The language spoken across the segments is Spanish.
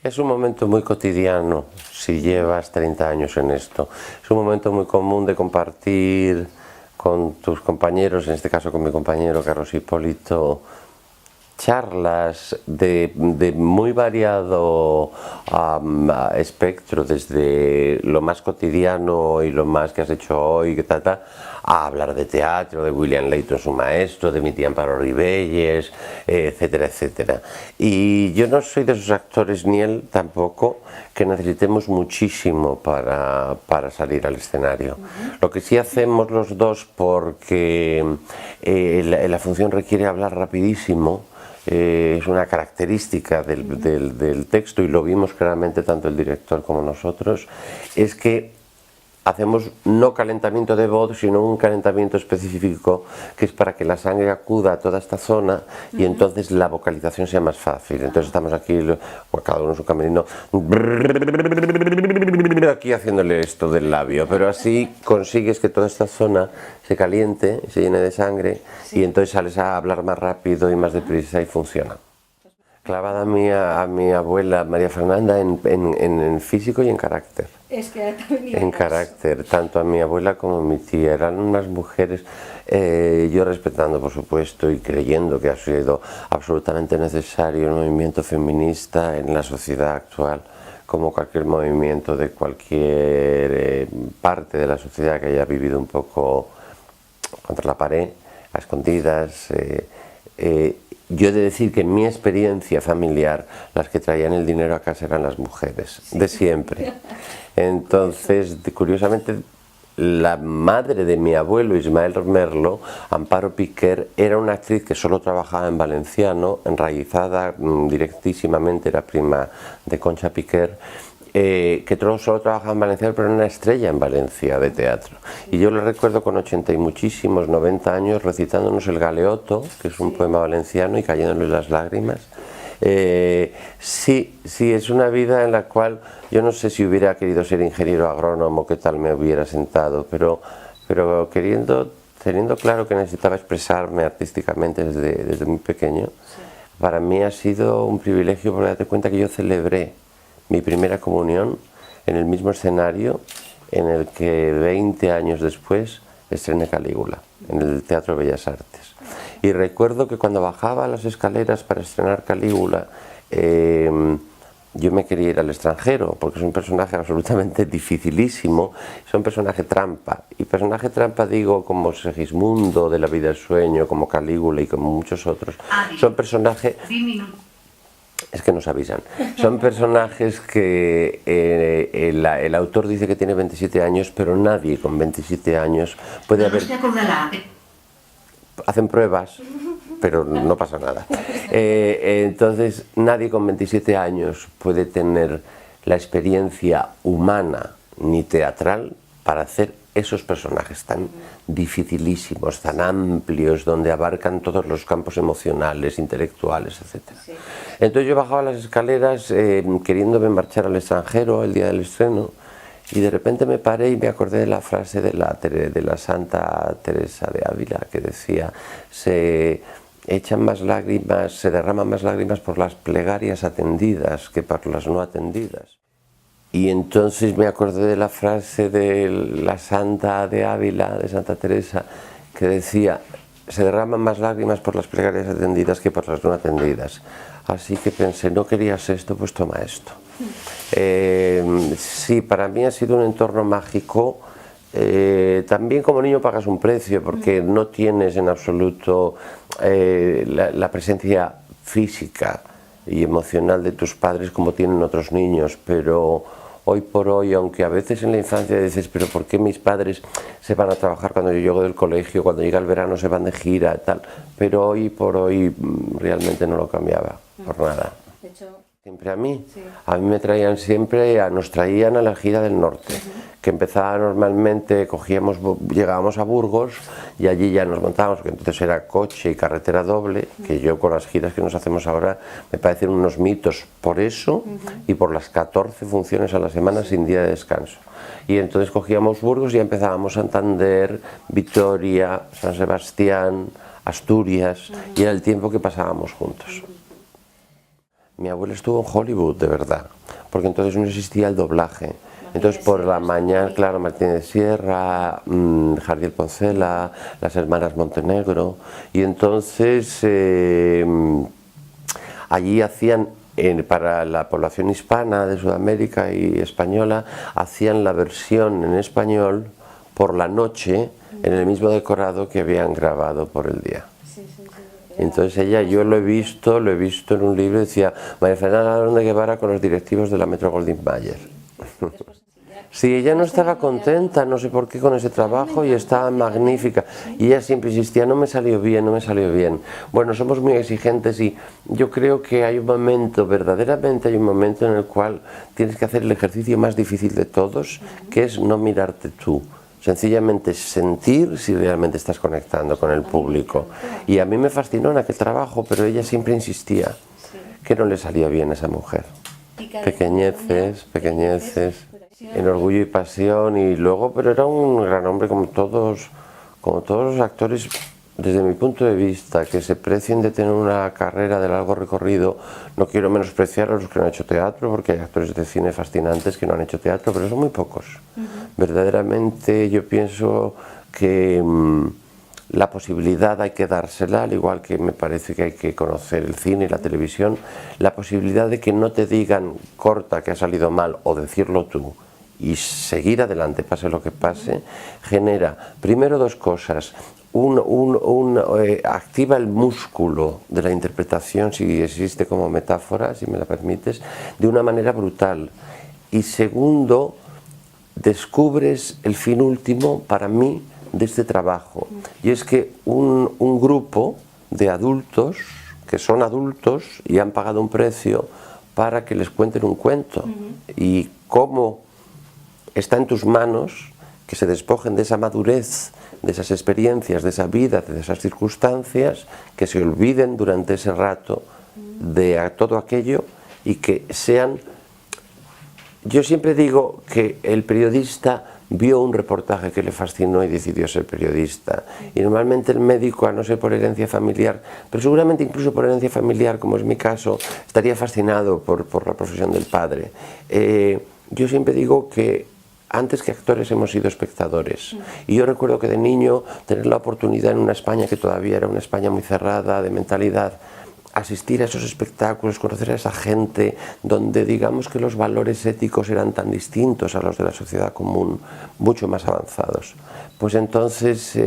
Es un momento muy cotidiano si llevas 30 años en esto. Es un momento muy común de compartir con tus compañeros, en este caso con mi compañero Carlos Hipólito, charlas de muy variado espectro, desde lo más cotidiano y lo más que has hecho hoy, que a hablar de teatro, de William Layton, su maestro, de mi tía Amparo Ribelles, etcétera, etcétera. Y yo no soy de esos actores, ni él tampoco, que necesitemos muchísimo para salir al escenario. Lo que sí hacemos los dos, porque la función requiere hablar rapidísimo, es una característica del texto, y lo vimos claramente tanto el director como nosotros, es que hacemos no calentamiento de voz, sino un calentamiento específico que es para que la sangre acuda a toda esta zona y entonces la vocalización sea más fácil. Entonces estamos aquí, cada uno en su camerino, aquí haciéndole esto del labio, pero así consigues que toda esta zona se caliente, se llene de sangre, y entonces sales a hablar más rápido y más deprisa y funciona. Clavada a mi abuela María Fernanda en físico y en carácter. Es que también en carácter, tanto a mi abuela como a mi tía. Eran unas mujeres, yo respetando por supuesto y creyendo que ha sido absolutamente necesario el movimiento feminista en la sociedad actual, como cualquier movimiento de cualquier parte de la sociedad que haya vivido un poco contra la pared, a escondidas. Yo he de decir que en mi experiencia familiar, las que traían el dinero a casa eran las mujeres, de siempre. Entonces, curiosamente, la madre de mi abuelo Ismael Merlo, Amparo Piquer, era una actriz que solo trabajaba en valenciano, enraizada directísimamente, era prima de Concha Piquer, que solo trabajaba en valenciano, pero era una estrella en Valencia de teatro. Y yo le recuerdo con 80 y muchísimos, 90 años, recitándonos el Galeoto, que es un poema valenciano, y cayéndole las lágrimas. Sí, es una vida en la cual yo no sé si hubiera querido ser ingeniero agrónomo, qué tal me hubiera sentado, pero teniendo claro que necesitaba expresarme artísticamente desde muy pequeño, para mí ha sido un privilegio, porque date cuenta que yo celebré mi primera comunión en el mismo escenario en el que 20 años después estrené Calígula, en el Teatro de Bellas Artes. Y recuerdo que cuando bajaba las escaleras para estrenar Calígula, yo me quería ir al extranjero, porque es un personaje absolutamente dificilísimo, es un personaje trampa. Y personaje trampa digo como Segismundo de La vida del sueño, como Calígula y como muchos otros. Son personajes... Es que nos avisan. Son personajes que el autor dice que tiene 27 años, pero nadie con 27 años puede haber... Hacen pruebas, pero no pasa nada. Entonces, nadie con 27 años puede tener la experiencia humana ni teatral para hacer esos personajes tan dificilísimos, tan amplios, donde abarcan todos los campos emocionales, intelectuales, etc. Sí. Entonces yo bajaba las escaleras queriéndome marchar al extranjero el día del estreno, y de repente me paré y me acordé de la frase de la Santa Teresa de Ávila, que decía: se echan más lágrimas, se derraman más lágrimas por las plegarias atendidas que por las no atendidas. Y entonces me acordé de la frase de la Santa de Ávila, de Santa Teresa, que decía: se derraman más lágrimas por las plegarias atendidas que por las no atendidas. Así que pensé, no querías esto, pues toma esto. Sí, para mí ha sido un entorno mágico. También como niño pagas un precio, porque no tienes en absoluto la presencia física y emocional de tus padres como tienen otros niños, pero hoy por hoy, aunque a veces en la infancia dices, pero ¿por qué mis padres se van a trabajar cuando yo llego del colegio, cuando llega el verano se van de gira, tal? Pero hoy por hoy realmente no lo cambiaba, por nada. De hecho, siempre a mí me traían siempre, nos traían a la gira del norte, que empezaba normalmente, llegábamos a Burgos y allí ya nos montábamos, porque entonces era coche y carretera doble, que yo con las giras que nos hacemos ahora me parecen unos mitos por eso y por las 14 funciones a la semana sin día de descanso. Y entonces cogíamos Burgos y ya empezábamos Santander, Vitoria, San Sebastián, Asturias, y era el tiempo que pasábamos juntos. Mi abuela estuvo en Hollywood, de verdad, porque entonces no existía el doblaje. Entonces por la mañana, claro, Martínez Sierra, Jardiel Poncela, las hermanas Montenegro, y entonces allí hacían, para la población hispana de Sudamérica y española, hacían la versión en español por la noche en el mismo decorado que habían grabado por el día. Entonces ella, yo lo he visto en un libro, decía María Fernanda Ladrón de Guevara con los directivos de la Metro Goldwyn Mayer. Sí, ella no estaba contenta, no sé por qué, con ese trabajo y estaba magnífica. Y ella siempre insistía, no me salió bien, no me salió bien. Bueno, somos muy exigentes y yo creo que hay un momento, verdaderamente hay un momento en el cual tienes que hacer el ejercicio más difícil de todos, que es no mirarte tú. Sencillamente sentir si realmente estás conectando con el público. Y a mí me fascinó en aquel trabajo, pero ella siempre insistía que no le salía bien a esa mujer. Pequeñeces, pequeñeces, en Orgullo y Pasión, y luego, pero era un gran hombre como todos los actores, desde mi punto de vista, que se precien de tener una carrera de largo recorrido. No quiero menospreciar a los que no han hecho teatro, porque hay actores de cine fascinantes que no han hecho teatro, pero son muy pocos. Verdaderamente yo pienso que la posibilidad hay que dársela, al igual que me parece que hay que conocer el cine y la televisión, la posibilidad de que no te digan corta, que ha salido mal, o decirlo tú, y seguir adelante, pase lo que pase, genera primero dos cosas. Activa el músculo de la interpretación, si existe como metáfora, si me la permites, de una manera brutal. Y segundo, descubres el fin último, para mí, de este trabajo. Y es que un grupo de adultos, que son adultos y han pagado un precio para que les cuenten un cuento. Y cómo está en tus manos que se despojen de esa madurez, de esas experiencias, de esa vida, de esas circunstancias, que se olviden durante ese rato de todo aquello y que sean... Yo siempre digo que el periodista vio un reportaje que le fascinó y decidió ser periodista. Y normalmente el médico, a no ser por herencia familiar, pero seguramente incluso por herencia familiar, como es mi caso, estaría fascinado por la profesión del padre. Yo siempre digo que antes que actores hemos sido espectadores. Y yo recuerdo que de niño tener la oportunidad en una España que todavía era una España muy cerrada, de mentalidad, asistir a esos espectáculos, conocer a esa gente donde digamos que los valores éticos eran tan distintos a los de la sociedad común, mucho más avanzados. Pues entonces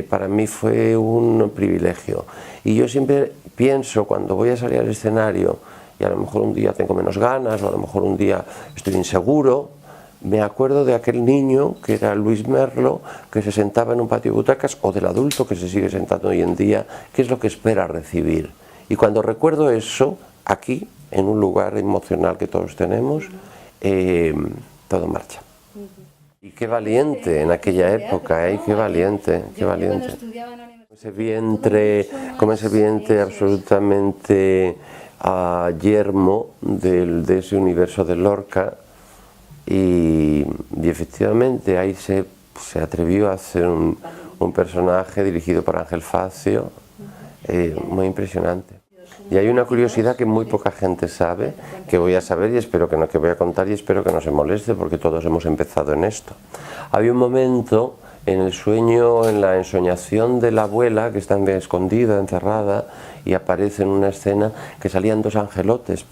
para mí fue un privilegio. Y yo siempre pienso, cuando voy a salir al escenario, y a lo mejor un día tengo menos ganas, o a lo mejor un día estoy inseguro, me acuerdo de aquel niño que era Luis Merlo, que se sentaba en un patio de butacas, o del adulto que se sigue sentando hoy en día, qué es lo que espera recibir. Y cuando recuerdo eso, aquí, en un lugar emocional que todos tenemos, todo marcha. Y qué valiente en aquella época, qué valiente, qué valiente. Como ese vientre absolutamente yermo de ese universo de Lorca, y efectivamente ahí se atrevió a hacer un personaje dirigido por Ángel Facio, muy impresionante. Y hay una curiosidad que muy poca gente sabe, que voy a saber y espero que voy a contar, y espero que no se moleste, porque todos hemos empezado en esto. Había un momento en el sueño, en la ensoñación de la abuela, que está escondida, encerrada, y aparece en una escena que salían dos angelotes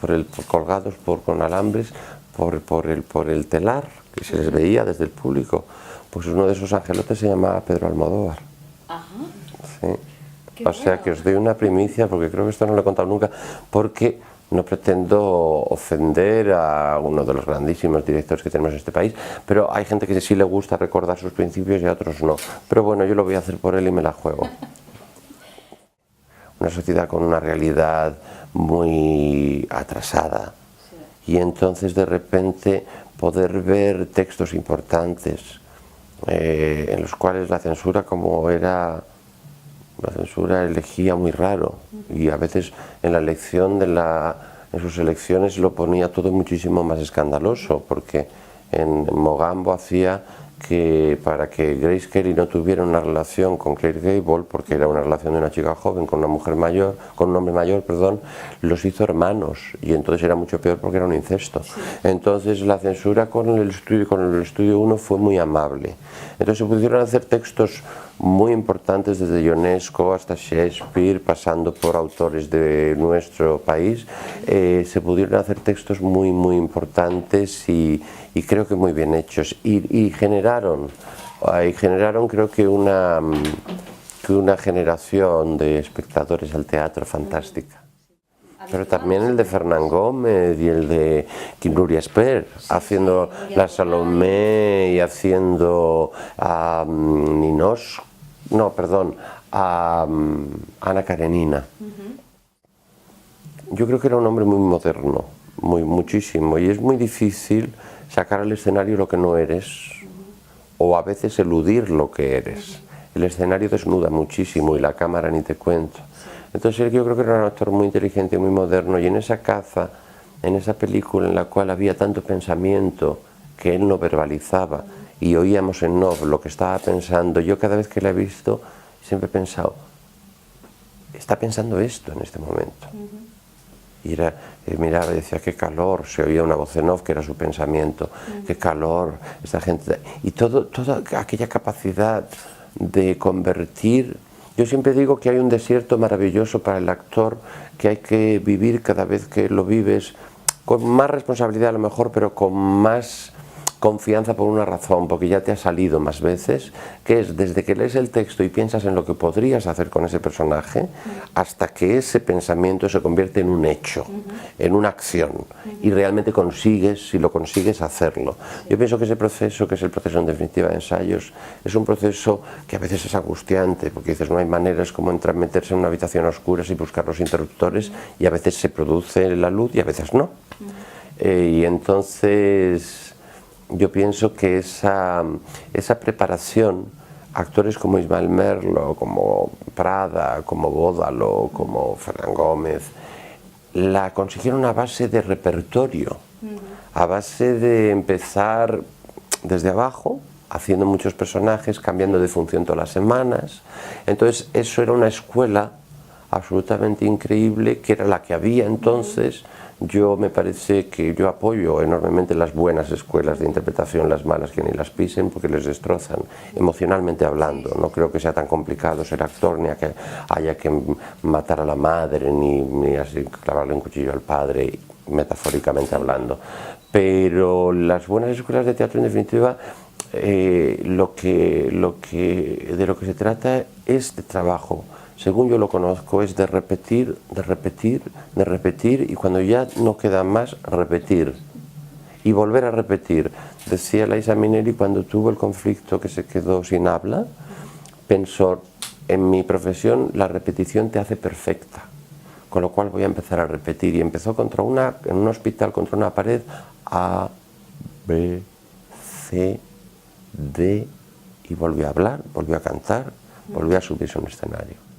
colgados con alambres por el telar, que se les veía desde el público. Pues uno de esos angelotes se llamaba Pedro Almodóvar. Sí. O sea que os doy una primicia, porque creo que esto no lo he contado nunca, porque no pretendo ofender a uno de los grandísimos directores que tenemos en este país, pero hay gente que sí le gusta recordar sus principios y a otros no. Pero bueno, yo lo voy a hacer por él y me la juego. Una sociedad con una realidad muy atrasada, y entonces de repente poder ver textos importantes en los cuales la censura, la censura elegía muy raro, y a veces en la elección en sus elecciones lo ponía todo muchísimo más escandaloso, porque en Mogambo hacía que para que Grace Kelly no tuviera una relación con Clark Gable, porque era una relación de una chica joven con una mujer mayor, con un hombre mayor, perdón, los hizo hermanos y entonces era mucho peor porque era un incesto. Sí. Entonces la censura con el estudio 1 fue muy amable. Entonces se pudieron hacer textos muy importantes desde Ionesco hasta Shakespeare, pasando por autores de nuestro país. Se pudieron hacer textos muy importantes y creo que muy bien hechos y generaron creo que una generación de espectadores al teatro fantástica. Pero también el de Fernán Gómez y el de Nuria Esper, haciendo la Salomé y haciendo a a Ana Karenina. Yo creo que era un hombre muy moderno, muchísimo, y es muy difícil sacar al escenario lo que no eres, o a veces eludir lo que eres. El escenario desnuda muchísimo y la cámara ni te cuento. Entonces yo creo que era un actor muy inteligente, muy moderno, y en esa caza, en esa película en la cual había tanto pensamiento que él no verbalizaba y oíamos en off lo que estaba pensando, yo cada vez que la he visto siempre he pensado, está pensando esto en este momento. Y miraba y decía, qué calor, se oía una voz en off que era su pensamiento, qué calor, esta gente, y toda aquella capacidad de convertir. Yo siempre digo que hay un desierto maravilloso para el actor que hay que vivir cada vez que lo vives, con más responsabilidad a lo mejor, pero con más confianza por una razón, porque ya te ha salido más veces, que es desde que lees el texto y piensas en lo que podrías hacer con ese personaje, hasta que ese pensamiento se convierte en un hecho, en una acción, y realmente consigues, si lo consigues, hacerlo. Yo pienso que ese proceso, que es el proceso en definitiva de ensayos, es un proceso que a veces es angustiante, porque dices, no hay maneras como meterse en una habitación a oscuras y buscar los interruptores, y a veces se produce la luz y a veces no. Y entonces yo pienso que esa preparación, actores como Ismael Merlo, como Prada, como Bódalo, como Fernán Gómez, la consiguieron a base de repertorio, a base de empezar desde abajo, haciendo muchos personajes, cambiando de función todas las semanas. Entonces eso era una escuela absolutamente increíble, que era la que había entonces. Yo me parece que yo apoyo enormemente las buenas escuelas de interpretación, las malas que ni las pisen porque les destrozan, emocionalmente hablando. No creo que sea tan complicado ser actor, ni que haya que matar a la madre, ni así clavarle un cuchillo al padre, metafóricamente hablando. Pero las buenas escuelas de teatro, en definitiva, de lo que se trata es de trabajo. Según yo lo conozco, es de repetir, y cuando ya no queda más, repetir. Y volver a repetir. Decía Liza Minnelli cuando tuvo el conflicto que se quedó sin habla, pensó, en mi profesión la repetición te hace perfecta, con lo cual voy a empezar a repetir. Y empezó en un hospital contra una pared, A, B, C, D, y volvió a hablar, volvió a cantar, volvió a subirse a un escenario.